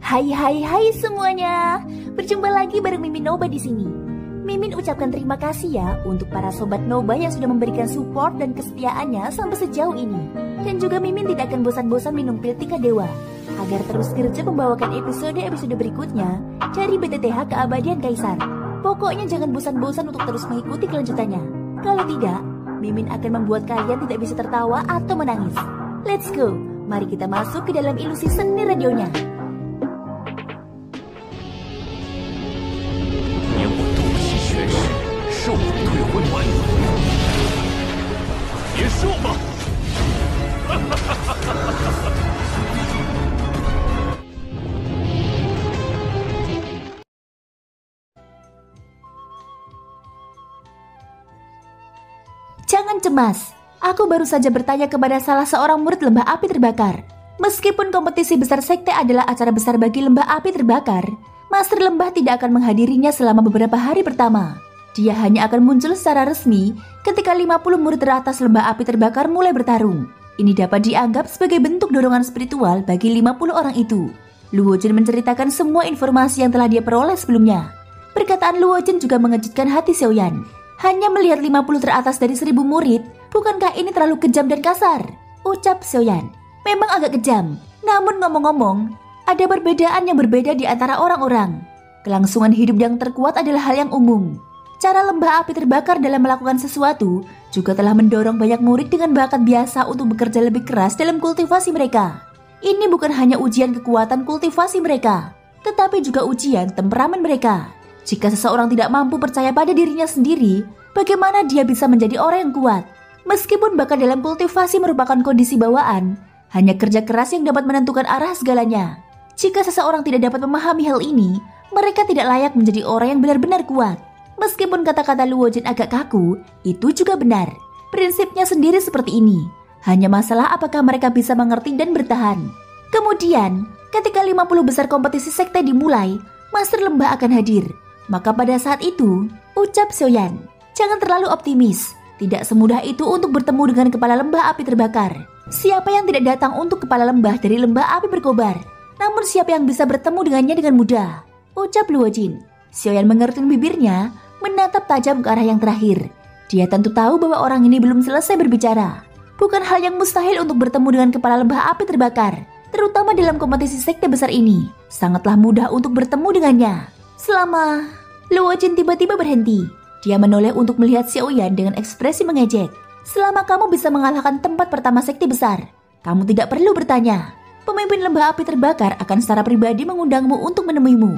Hai semuanya. Berjumpa lagi bareng Mimin Noba di sini. Mimin ucapkan terima kasih ya untuk para sobat Noba yang sudah memberikan support dan kesetiaannya sampai sejauh ini. Dan juga Mimin tidak akan bosan-bosan minum pil tingkat dewa agar terus kerja membawakan episode-episode berikutnya dari BTTH Keabadian Kaisar. Pokoknya jangan bosan-bosan untuk terus mengikuti kelanjutannya. Kalau tidak, Mimin akan membuat kalian tidak bisa tertawa atau menangis. Let's go, mari kita masuk ke dalam ilusi seni radionya. Jangan cemas, aku baru saja bertanya kepada salah seorang murid lembah api terbakar. Meskipun kompetisi besar sekte adalah acara besar bagi lembah api terbakar, Master Lembah tidak akan menghadirinya selama beberapa hari pertama. Dia hanya akan muncul secara resmi ketika 50 murid teratas lembah api terbakar mulai bertarung. Ini dapat dianggap sebagai bentuk dorongan spiritual bagi 50 orang itu. Luojin menceritakan semua informasi yang telah dia peroleh sebelumnya. Perkataan Luojin juga mengejutkan hati Xiaoyan. Hanya melihat 50 teratas dari 1000 murid, bukankah ini terlalu kejam dan kasar? Ucap Xiaoyan. Memang agak kejam, namun ngomong-ngomong, ada perbedaan yang berbeda di antara orang-orang. Kelangsungan hidup yang terkuat adalah hal yang umum. Cara lembah api terbakar dalam melakukan sesuatu juga telah mendorong banyak murid dengan bakat biasa untuk bekerja lebih keras dalam kultivasi mereka. Ini bukan hanya ujian kekuatan kultivasi mereka, tetapi juga ujian temperamen mereka. Jika seseorang tidak mampu percaya pada dirinya sendiri, bagaimana dia bisa menjadi orang yang kuat? Meskipun bakat dalam kultivasi merupakan kondisi bawaan, hanya kerja keras yang dapat menentukan arah segalanya. Jika seseorang tidak dapat memahami hal ini, mereka tidak layak menjadi orang yang benar-benar kuat. Meskipun kata-kata Luojin agak kaku, itu juga benar. Prinsipnya sendiri seperti ini. Hanya masalah apakah mereka bisa mengerti dan bertahan. Kemudian, ketika 50 besar kompetisi sekte dimulai, Master Lembah akan hadir. Maka pada saat itu, ucap Xiaoyan, jangan terlalu optimis. Tidak semudah itu untuk bertemu dengan kepala lembah api terbakar. Siapa yang tidak datang untuk kepala lembah dari lembah api berkobar? Namun siapa yang bisa bertemu dengannya dengan mudah? Ucap Luojin. Xiaoyan mengerutkan bibirnya, menatap tajam ke arah yang terakhir. Dia tentu tahu bahwa orang ini belum selesai berbicara. Bukan hal yang mustahil untuk bertemu dengan kepala lembah api terbakar, terutama dalam kompetisi sekte besar ini. Sangatlah mudah untuk bertemu dengannya. Luojin tiba-tiba berhenti. Dia menoleh untuk melihat Xiaoyan dengan ekspresi mengejek. Selama kamu bisa mengalahkan tempat pertama sekte besar, kamu tidak perlu bertanya. Pemimpin lembah api terbakar akan secara pribadi mengundangmu untuk menemuimu.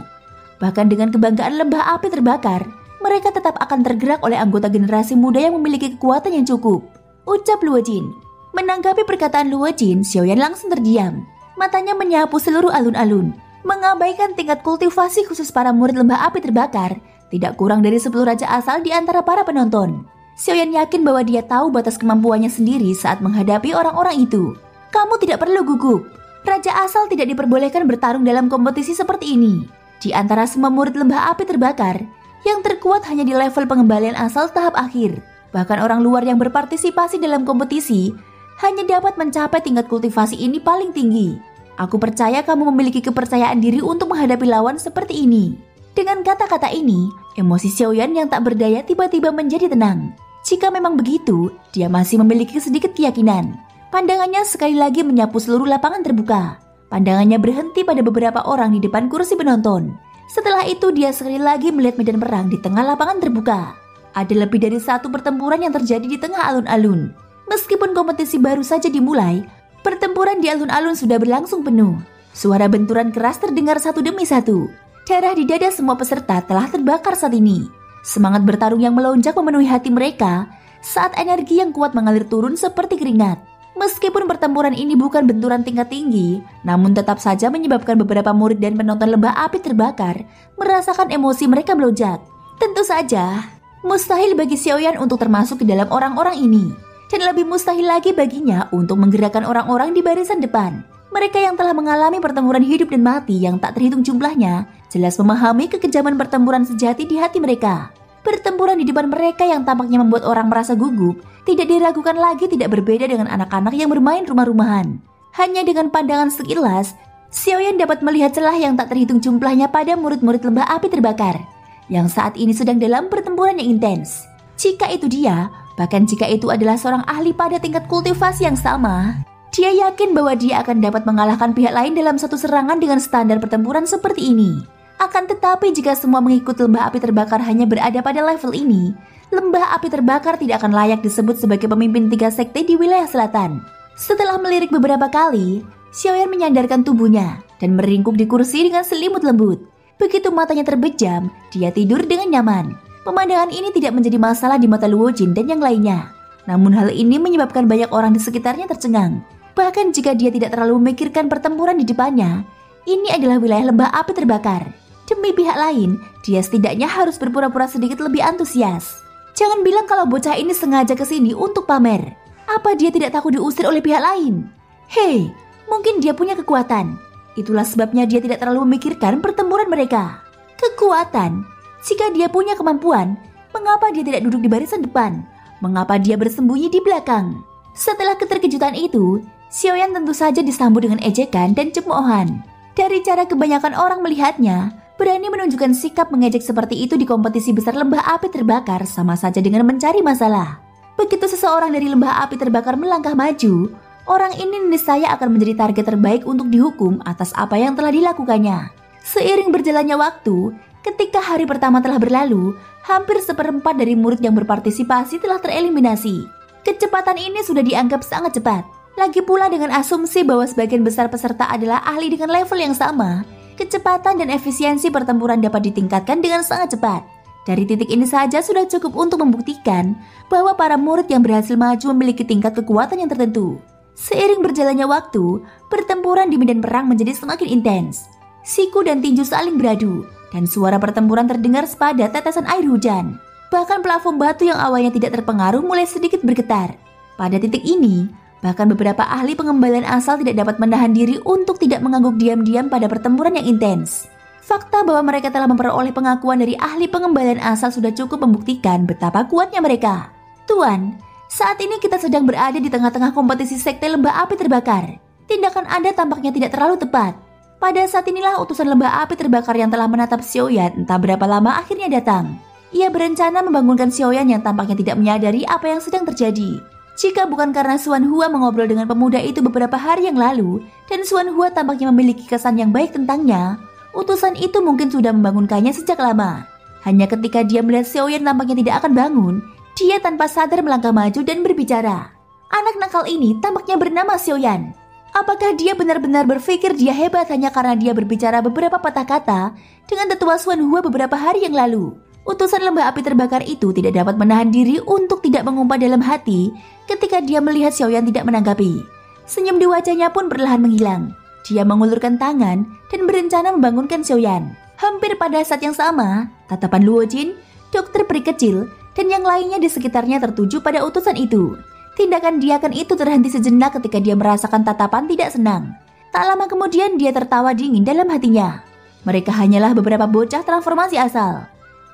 Bahkan dengan kebanggaan lembah api terbakar, mereka tetap akan tergerak oleh anggota generasi muda yang memiliki kekuatan yang cukup. Ucap Luojin. Menanggapi perkataan Luojin, Xiaoyan langsung terdiam. Matanya menyapu seluruh alun-alun. Mengabaikan tingkat kultivasi khusus para murid lembah api terbakar, tidak kurang dari 10 raja asal di antara para penonton. Xiaoyan yakin bahwa dia tahu batas kemampuannya sendiri saat menghadapi orang-orang itu. Kamu tidak perlu gugup. Raja asal tidak diperbolehkan bertarung dalam kompetisi seperti ini. Di antara semua murid lembah api terbakar, yang terkuat hanya di level pengembalian asal tahap akhir. Bahkan orang luar yang berpartisipasi dalam kompetisi hanya dapat mencapai tingkat kultivasi ini paling tinggi. Aku percaya kamu memiliki kepercayaan diri untuk menghadapi lawan seperti ini. Dengan kata-kata ini, emosi Xiaoyan yang tak berdaya tiba-tiba menjadi tenang. Jika memang begitu, dia masih memiliki sedikit keyakinan. Pandangannya sekali lagi menyapu seluruh lapangan terbuka. Pandangannya berhenti pada beberapa orang di depan kursi penonton. Setelah itu dia sekali lagi melihat medan perang di tengah lapangan terbuka. Ada lebih dari satu pertempuran yang terjadi di tengah alun-alun. Meskipun kompetisi baru saja dimulai, pertempuran di alun-alun sudah berlangsung penuh. Suara benturan keras terdengar satu demi satu. Darah di dada semua peserta telah terbakar saat ini. Semangat bertarung yang melonjak memenuhi hati mereka saat energi yang kuat mengalir turun seperti keringat. Meskipun pertempuran ini bukan benturan tingkat tinggi, namun tetap saja menyebabkan beberapa murid dan penonton lembah api terbakar merasakan emosi mereka melonjak. Tentu saja, mustahil bagi Xiaoyan untuk termasuk ke dalam orang-orang ini. Dan lebih mustahil lagi baginya untuk menggerakkan orang-orang di barisan depan. Mereka yang telah mengalami pertempuran hidup dan mati yang tak terhitung jumlahnya, jelas memahami kekejaman pertempuran sejati di hati mereka. Pertempuran di depan mereka yang tampaknya membuat orang merasa gugup, tidak diragukan lagi tidak berbeda dengan anak-anak yang bermain rumah-rumahan. Hanya dengan pandangan sekilas, Xiaoyan dapat melihat celah yang tak terhitung jumlahnya pada murid-murid lembah api terbakar yang saat ini sedang dalam pertempuran yang intens. Jika itu dia, bahkan jika itu adalah seorang ahli pada tingkat kultivasi yang sama, dia yakin bahwa dia akan dapat mengalahkan pihak lain dalam satu serangan dengan standar pertempuran seperti ini. Akan tetapi jika semua mengikut lembah api terbakar hanya berada pada level ini, lembah api terbakar tidak akan layak disebut sebagai pemimpin 3 sekte di wilayah selatan. Setelah melirik beberapa kali, Xiaoyan menyandarkan tubuhnya dan meringkuk di kursi dengan selimut lembut. Begitu matanya terbejam, dia tidur dengan nyaman. Pemandangan ini tidak menjadi masalah di mata Luo Jin dan yang lainnya. Namun hal ini menyebabkan banyak orang di sekitarnya tercengang. Bahkan jika dia tidak terlalu memikirkan pertempuran di depannya, ini adalah wilayah lembah api terbakar. Demi pihak lain, dia setidaknya harus berpura-pura sedikit lebih antusias. Jangan bilang kalau bocah ini sengaja ke sini untuk pamer. Apa dia tidak takut diusir oleh pihak lain? Hei, mungkin dia punya kekuatan. Itulah sebabnya dia tidak terlalu memikirkan pertempuran mereka. Kekuatan? Jika dia punya kemampuan, mengapa dia tidak duduk di barisan depan? Mengapa dia bersembunyi di belakang? Setelah keterkejutan itu, Xiaoyan tentu saja disambut dengan ejekan dan cemoohan. Dari cara kebanyakan orang melihatnya, berani menunjukkan sikap mengejek seperti itu di kompetisi besar lembah api terbakar sama saja dengan mencari masalah. Begitu seseorang dari lembah api terbakar melangkah maju, orang ini niscaya akan menjadi target terbaik untuk dihukum atas apa yang telah dilakukannya. Seiring berjalannya waktu, ketika hari pertama telah berlalu, hampir 1/4 dari murid yang berpartisipasi telah tereliminasi. Kecepatan ini sudah dianggap sangat cepat. Lagi pula dengan asumsi bahwa sebagian besar peserta adalah ahli dengan level yang sama, kecepatan dan efisiensi pertempuran dapat ditingkatkan dengan sangat cepat. Dari titik ini saja sudah cukup untuk membuktikan bahwa para murid yang berhasil maju memiliki tingkat kekuatan yang tertentu. Seiring berjalannya waktu, pertempuran di medan perang menjadi semakin intens. Siku dan tinju saling beradu, dan suara pertempuran terdengar sepadat tetesan air hujan. Bahkan plafon batu yang awalnya tidak terpengaruh mulai sedikit bergetar. Pada titik ini, bahkan beberapa ahli pengembalian asal tidak dapat menahan diri untuk tidak mengangguk diam-diam pada pertempuran yang intens. Fakta bahwa mereka telah memperoleh pengakuan dari ahli pengembalian asal sudah cukup membuktikan betapa kuatnya mereka. Tuan, saat ini kita sedang berada di tengah-tengah kompetisi sekte lembah api terbakar. Tindakan Anda tampaknya tidak terlalu tepat. Pada saat inilah utusan lembah api terbakar yang telah menatap Xiaoyan entah berapa lama akhirnya datang. Ia berencana membangunkan Xiaoyan yang tampaknya tidak menyadari apa yang sedang terjadi. Jika bukan karena Xuan Hua mengobrol dengan pemuda itu beberapa hari yang lalu, dan Xuan Hua tampaknya memiliki kesan yang baik tentangnya, utusan itu mungkin sudah membangunkannya sejak lama. Hanya ketika dia melihat Xiaoyan tampaknya tidak akan bangun, dia tanpa sadar melangkah maju dan berbicara. Anak nakal ini tampaknya bernama Xiaoyan. Apakah dia benar-benar berpikir dia hebat hanya karena dia berbicara beberapa patah kata dengan tetua Xuan Hua beberapa hari yang lalu? Utusan lembah api terbakar itu tidak dapat menahan diri untuk tidak mengumpat dalam hati ketika dia melihat Xiaoyan tidak menanggapi. Senyum di wajahnya pun perlahan menghilang. Dia mengulurkan tangan dan berencana membangunkan Xiaoyan. Hampir pada saat yang sama, tatapan Luo Jin, dokter peri kecil, dan yang lainnya di sekitarnya tertuju pada utusan itu. Tindakan diakan itu terhenti sejenak ketika dia merasakan tatapan tidak senang. Tak lama kemudian dia tertawa dingin dalam hatinya. Mereka hanyalah beberapa bocah transformasi asal.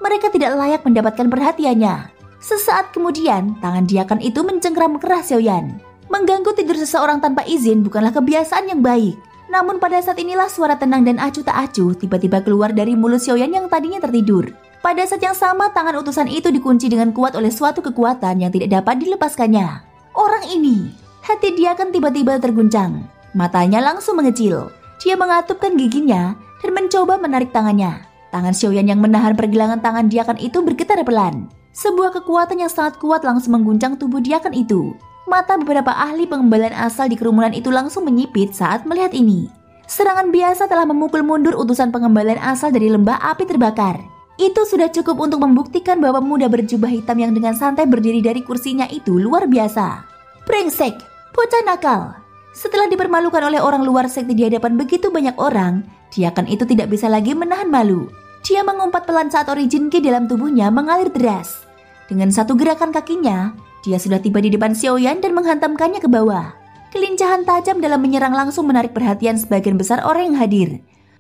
Mereka tidak layak mendapatkan perhatiannya. Sesaat kemudian, tangan diakan itu mencengkram keras Xiaoyan. Mengganggu tidur seseorang tanpa izin bukanlah kebiasaan yang baik. Namun pada saat inilah suara tenang dan acuh tak acuh tiba-tiba keluar dari mulut Xiaoyan yang tadinya tertidur. Pada saat yang sama, tangan utusan itu dikunci dengan kuat oleh suatu kekuatan yang tidak dapat dilepaskannya. Orang ini, hati diakan tiba-tiba terguncang. Matanya langsung mengecil. Dia mengatupkan giginya dan mencoba menarik tangannya. Tangan Xiaoyan yang menahan pergelangan tangan diakan itu bergetar pelan. Sebuah kekuatan yang sangat kuat langsung mengguncang tubuh diakan itu. Mata beberapa ahli pengembalian asal di kerumunan itu langsung menyipit saat melihat ini. Serangan biasa telah memukul mundur utusan pengembalian asal dari lembah api terbakar. Itu sudah cukup untuk membuktikan bahwa pemuda berjubah hitam yang dengan santai berdiri dari kursinya itu luar biasa. Brengsek, bocah nakal. Setelah dipermalukan oleh orang luar sekte di hadapan begitu banyak orang, diakan itu tidak bisa lagi menahan malu. Dia mengumpat pelan saat origin Ki dalam tubuhnya mengalir deras. Dengan satu gerakan kakinya, dia sudah tiba di depan Xiaoyan dan menghantamkannya ke bawah. Kelincahan tajam dalam menyerang langsung menarik perhatian sebagian besar orang yang hadir.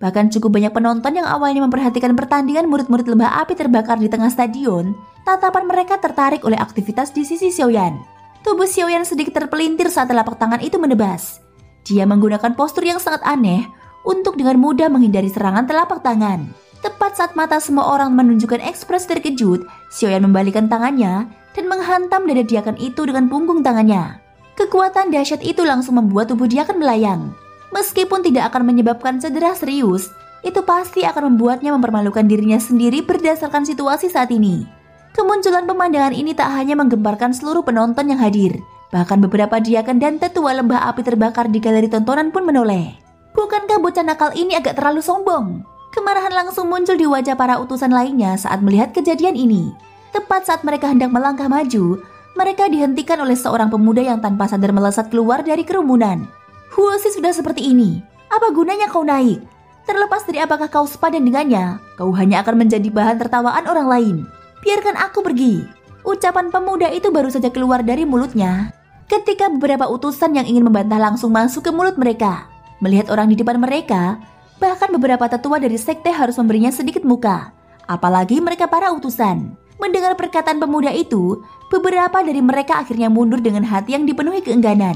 Bahkan cukup banyak penonton yang awalnya memperhatikan pertandingan murid-murid lembah api terbakar di tengah stadion, tatapan mereka tertarik oleh aktivitas di sisi Xiaoyan. Tubuh Xiaoyan sedikit terpelintir saat telapak tangan itu menebas. Dia menggunakan postur yang sangat aneh untuk dengan mudah menghindari serangan telapak tangan. Tepat saat mata semua orang menunjukkan ekspresi terkejut, Xiaoyan membalikkan tangannya dan menghantam dada Diaken itu dengan punggung tangannya. Kekuatan dahsyat itu langsung membuat tubuh Diaken melayang. Meskipun tidak akan menyebabkan cedera serius, itu pasti akan membuatnya mempermalukan dirinya sendiri berdasarkan situasi saat ini. Kemunculan pemandangan ini tak hanya menggemparkan seluruh penonton yang hadir, bahkan beberapa Diaken dan tetua lembah api terbakar di galeri tontonan pun menoleh. Bukankah bocah nakal ini agak terlalu sombong? Kemarahan langsung muncul di wajah para utusan lainnya saat melihat kejadian ini. Tepat saat mereka hendak melangkah maju, mereka dihentikan oleh seorang pemuda yang tanpa sadar melesat keluar dari kerumunan. Huosi sudah seperti ini, apa gunanya kau naik? Terlepas dari apakah kau sepadan dengannya, kau hanya akan menjadi bahan tertawaan orang lain. Biarkan aku pergi. Ucapan pemuda itu baru saja keluar dari mulutnya ketika beberapa utusan yang ingin membantah langsung masuk ke mulut mereka. Melihat orang di depan mereka, bahkan beberapa tetua dari sekte harus memberinya sedikit muka, apalagi mereka para utusan. Mendengar perkataan pemuda itu, beberapa dari mereka akhirnya mundur dengan hati yang dipenuhi keengganan.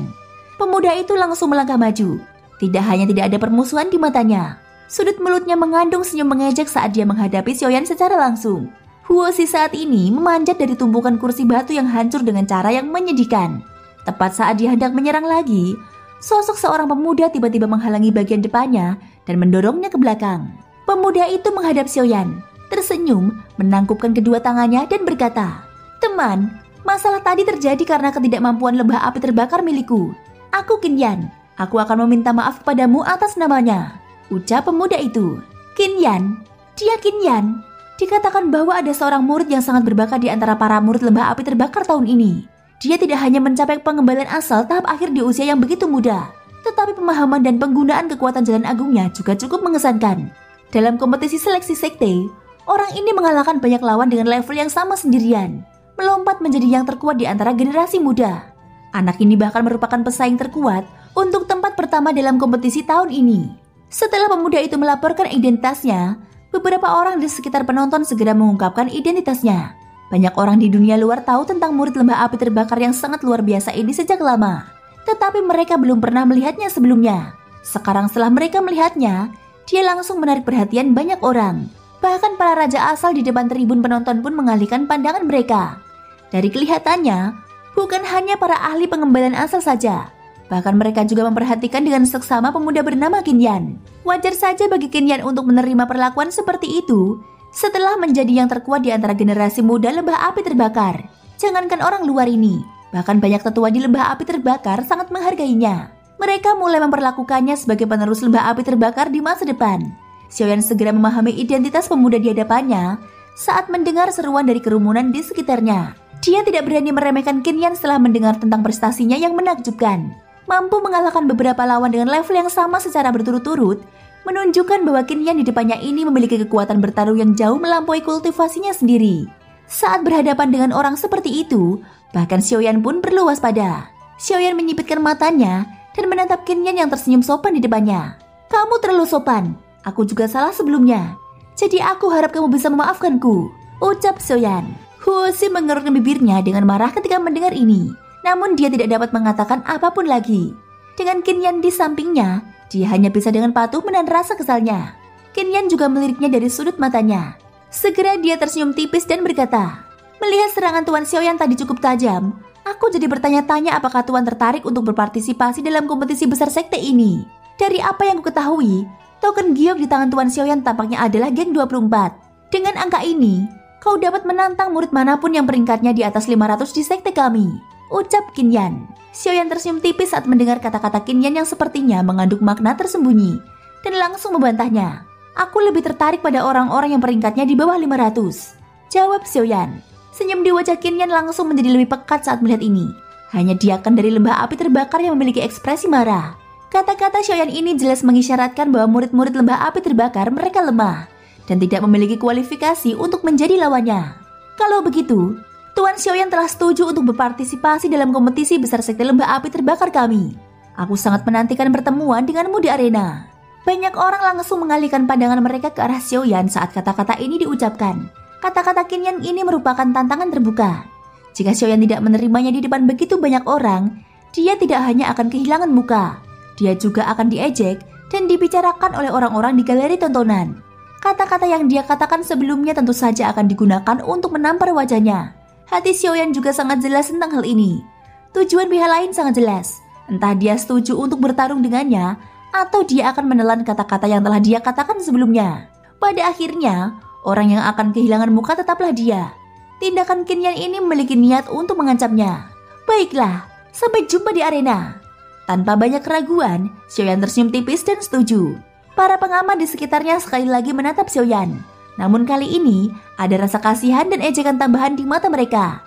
Pemuda itu langsung melangkah maju. Tidak hanya tidak ada permusuhan di matanya, sudut mulutnya mengandung senyum mengejek saat dia menghadapi Xiaoyan secara langsung. Huosi saat ini memanjat dari tumpukan kursi batu yang hancur dengan cara yang menyedihkan. Tepat saat dia hendak menyerang lagi, sosok seorang pemuda tiba-tiba menghalangi bagian depannya dan mendorongnya ke belakang. Pemuda itu menghadap Xiaoyan, tersenyum, menangkupkan kedua tangannya dan berkata, "Teman, masalah tadi terjadi karena ketidakmampuan lembah api terbakar milikku. Aku Qinyan, aku akan meminta maaf kepadamu atas namanya," ucap pemuda itu. Qinyan? Dia Qinyan? Dikatakan bahwa ada seorang murid yang sangat berbakat di antara para murid lembah api terbakar tahun ini. Dia tidak hanya mencapai pengembalian asal tahap akhir di usia yang begitu muda, tetapi pemahaman dan penggunaan kekuatan jalan agungnya juga cukup mengesankan. Dalam kompetisi seleksi sekte, orang ini mengalahkan banyak lawan dengan level yang sama sendirian, melompat menjadi yang terkuat di antara generasi muda. Anak ini bahkan merupakan pesaing terkuat untuk tempat pertama dalam kompetisi tahun ini. Setelah pemuda itu melaporkan identitasnya, beberapa orang di sekitar penonton segera mengungkapkan identitasnya. Banyak orang di dunia luar tahu tentang murid lembah api terbakar yang sangat luar biasa ini sejak lama, tetapi mereka belum pernah melihatnya sebelumnya. Sekarang setelah mereka melihatnya, dia langsung menarik perhatian banyak orang. Bahkan para raja asal di depan tribun penonton pun mengalihkan pandangan mereka. Dari kelihatannya, bukan hanya para ahli pengembalian asal saja, bahkan mereka juga memperhatikan dengan seksama pemuda bernama Qinyan. Wajar saja bagi Qinyan untuk menerima perlakuan seperti itu setelah menjadi yang terkuat di antara generasi muda lembah api terbakar. Jangankan orang luar ini, bahkan banyak tetua di lembah api terbakar sangat menghargainya. Mereka mulai memperlakukannya sebagai penerus lembah api terbakar di masa depan. Xiaoyan segera memahami identitas pemuda di hadapannya saat mendengar seruan dari kerumunan di sekitarnya. Dia tidak berani meremehkan Qinyan setelah mendengar tentang prestasinya yang menakjubkan. Mampu mengalahkan beberapa lawan dengan level yang sama secara berturut-turut, menunjukkan bahwa Qinyan di depannya ini memiliki kekuatan bertaruh yang jauh melampaui kultivasinya sendiri. Saat berhadapan dengan orang seperti itu, bahkan Xiaoyan pun perlu waspada. Xiaoyan menyipitkan matanya dan menatap Qinyan yang tersenyum sopan di depannya. "Kamu terlalu sopan, aku juga salah sebelumnya. Jadi aku harap kamu bisa memaafkanku," ucap Xiaoyan. Huosi mengerutkan bibirnya dengan marah ketika mendengar ini. Namun dia tidak dapat mengatakan apapun lagi. Dengan Qinyan di sampingnya, dia hanya bisa dengan patuh menahan rasa kesalnya. Qinyan juga meliriknya dari sudut matanya. Segera dia tersenyum tipis dan berkata, "Melihat serangan Tuan Xiaoyan tadi cukup tajam, aku jadi bertanya-tanya apakah Tuan tertarik untuk berpartisipasi dalam kompetisi besar sekte ini. Dari apa yang kuketahui, token giok di tangan Tuan Xiaoyan tampaknya adalah geng 24. Dengan angka ini, kau dapat menantang murid manapun yang peringkatnya di atas 500 di sekte kami," ucap Qinyan. Xiaoyan tersenyum tipis saat mendengar kata-kata Qinyan yang sepertinya mengandung makna tersembunyi dan langsung membantahnya. "Aku lebih tertarik pada orang-orang yang peringkatnya di bawah 500, jawab Xiaoyan. Senyum di wajah Qinyan langsung menjadi lebih pekat saat melihat ini. Hanya Diaken dari lembah api terbakar yang memiliki ekspresi marah. Kata-kata Xiaoyan ini jelas mengisyaratkan bahwa murid-murid lembah api terbakar mereka lemah dan tidak memiliki kualifikasi untuk menjadi lawannya. Kalau begitu, Tuan Xiaoyan telah setuju untuk berpartisipasi dalam kompetisi besar sekte lembah api terbakar kami. Aku sangat menantikan pertemuan denganmu di arena." Banyak orang langsung mengalihkan pandangan mereka ke arah Xiaoyan saat kata-kata ini diucapkan. Kata-kata Qinyan ini merupakan tantangan terbuka. Jika Xiaoyan tidak menerimanya di depan begitu banyak orang, dia tidak hanya akan kehilangan muka, dia juga akan diejek dan dibicarakan oleh orang-orang di galeri tontonan. Kata-kata yang dia katakan sebelumnya tentu saja akan digunakan untuk menampar wajahnya. Hati Xiaoyan juga sangat jelas tentang hal ini. Tujuan pihak lain sangat jelas. Entah dia setuju untuk bertarung dengannya, atau dia akan menelan kata-kata yang telah dia katakan sebelumnya. Pada akhirnya, orang yang akan kehilangan muka tetaplah dia. Tindakan Qin Yan ini memiliki niat untuk mengancamnya. Baiklah, sampai jumpa di arena. Tanpa banyak keraguan, Xiaoyan tersenyum tipis dan setuju. Para pengamat di sekitarnya sekali lagi menatap Xiaoyan. Namun kali ini, ada rasa kasihan dan ejekan tambahan di mata mereka.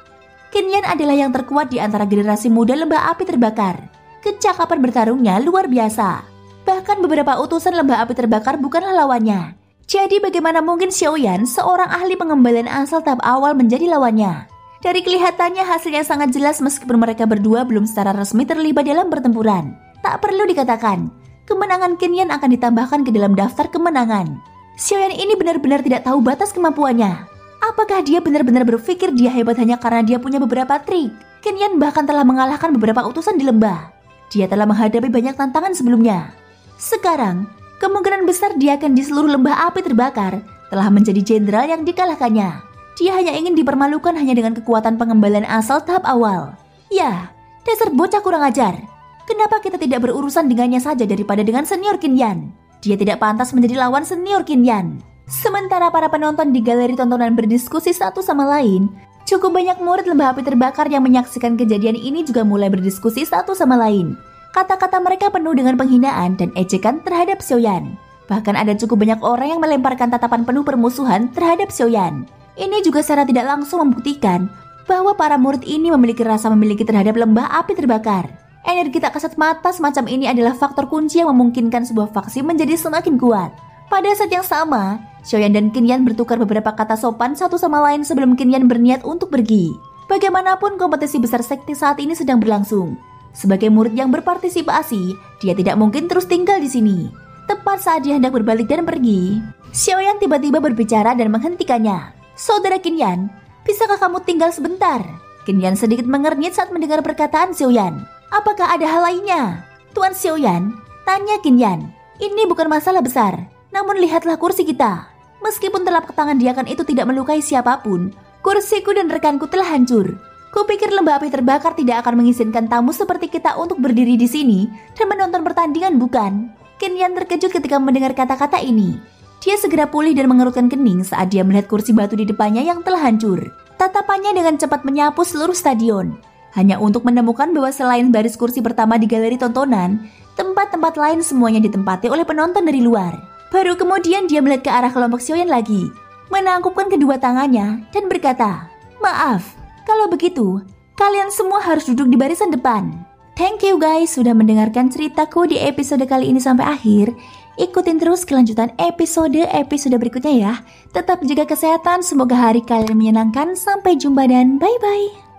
Qin Yan adalah yang terkuat di antara generasi muda lembah api terbakar. Kecakapan bertarungnya luar biasa. Bahkan beberapa utusan lembah api terbakar bukanlah lawannya. Jadi bagaimana mungkin Xiaoyan, seorang ahli pengembalian asal tahap awal, menjadi lawannya? Dari kelihatannya hasilnya sangat jelas meskipun mereka berdua belum secara resmi terlibat dalam pertempuran. Tak perlu dikatakan, kemenangan Qin Yan akan ditambahkan ke dalam daftar kemenangan. Xiaoyan ini benar-benar tidak tahu batas kemampuannya. Apakah dia benar-benar berpikir dia hebat hanya karena dia punya beberapa trik? Qin Yan bahkan telah mengalahkan beberapa utusan di lembah. Dia telah menghadapi banyak tantangan sebelumnya. Sekarang, kemungkinan besar dia akan di seluruh lembah api terbakar telah menjadi jenderal yang dikalahkannya. Dia hanya ingin dipermalukan hanya dengan kekuatan pengembalian asal tahap awal. Ya, dasar bocah kurang ajar. Kenapa kita tidak berurusan dengannya saja daripada dengan senior Qin Yan? Dia tidak pantas menjadi lawan senior Qin Yan. Sementara para penonton di galeri tontonan berdiskusi satu sama lain, cukup banyak murid lembah api terbakar yang menyaksikan kejadian ini juga mulai berdiskusi satu sama lain. Kata-kata mereka penuh dengan penghinaan dan ejekan terhadap Xiaoyan. Bahkan ada cukup banyak orang yang melemparkan tatapan penuh permusuhan terhadap Xiaoyan. Ini juga secara tidak langsung membuktikan bahwa para murid ini memiliki rasa memiliki terhadap lembah api terbakar. Energi tak kasat mata semacam ini adalah faktor kunci yang memungkinkan sebuah faksi menjadi semakin kuat. Pada saat yang sama, Xiaoyan dan Qin Yan bertukar beberapa kata sopan satu sama lain sebelum Qin Yan berniat untuk pergi. Bagaimanapun kompetisi besar sekte saat ini sedang berlangsung. Sebagai murid yang berpartisipasi, dia tidak mungkin terus tinggal di sini. Tepat saat dia hendak berbalik dan pergi, Xiaoyan tiba-tiba berbicara dan menghentikannya. Saudara Qin Yan, bisakah kamu tinggal sebentar? Qin Yan sedikit mengernyit saat mendengar perkataan Xiaoyan. Apakah ada hal lainnya? Tuan Xiaoyan, tanya Qin Yan. Ini bukan masalah besar, namun lihatlah kursi kita. Meskipun telapak tangan diakan itu tidak melukai siapapun, kursiku dan rekanku telah hancur. Kupikir lembah api terbakar tidak akan mengizinkan tamu seperti kita untuk berdiri di sini dan menonton pertandingan, bukan? Qin Yan terkejut ketika mendengar kata-kata ini. Dia segera pulih dan mengerutkan kening saat dia melihat kursi batu di depannya yang telah hancur. Tatapannya dengan cepat menyapu seluruh stadion, hanya untuk menemukan bahwa selain baris kursi pertama di galeri tontonan, tempat-tempat lain semuanya ditempati oleh penonton dari luar. Baru kemudian dia melihat ke arah kelompok Xiaoyan lagi, menangkupkan kedua tangannya dan berkata, "Maaf. Kalau begitu, kalian semua harus duduk di barisan depan." Thank you guys sudah mendengarkan ceritaku di episode kali ini sampai akhir. Ikutin terus kelanjutan episode berikutnya ya. Tetap jaga kesehatan, semoga hari kalian menyenangkan. Sampai jumpa dan bye-bye.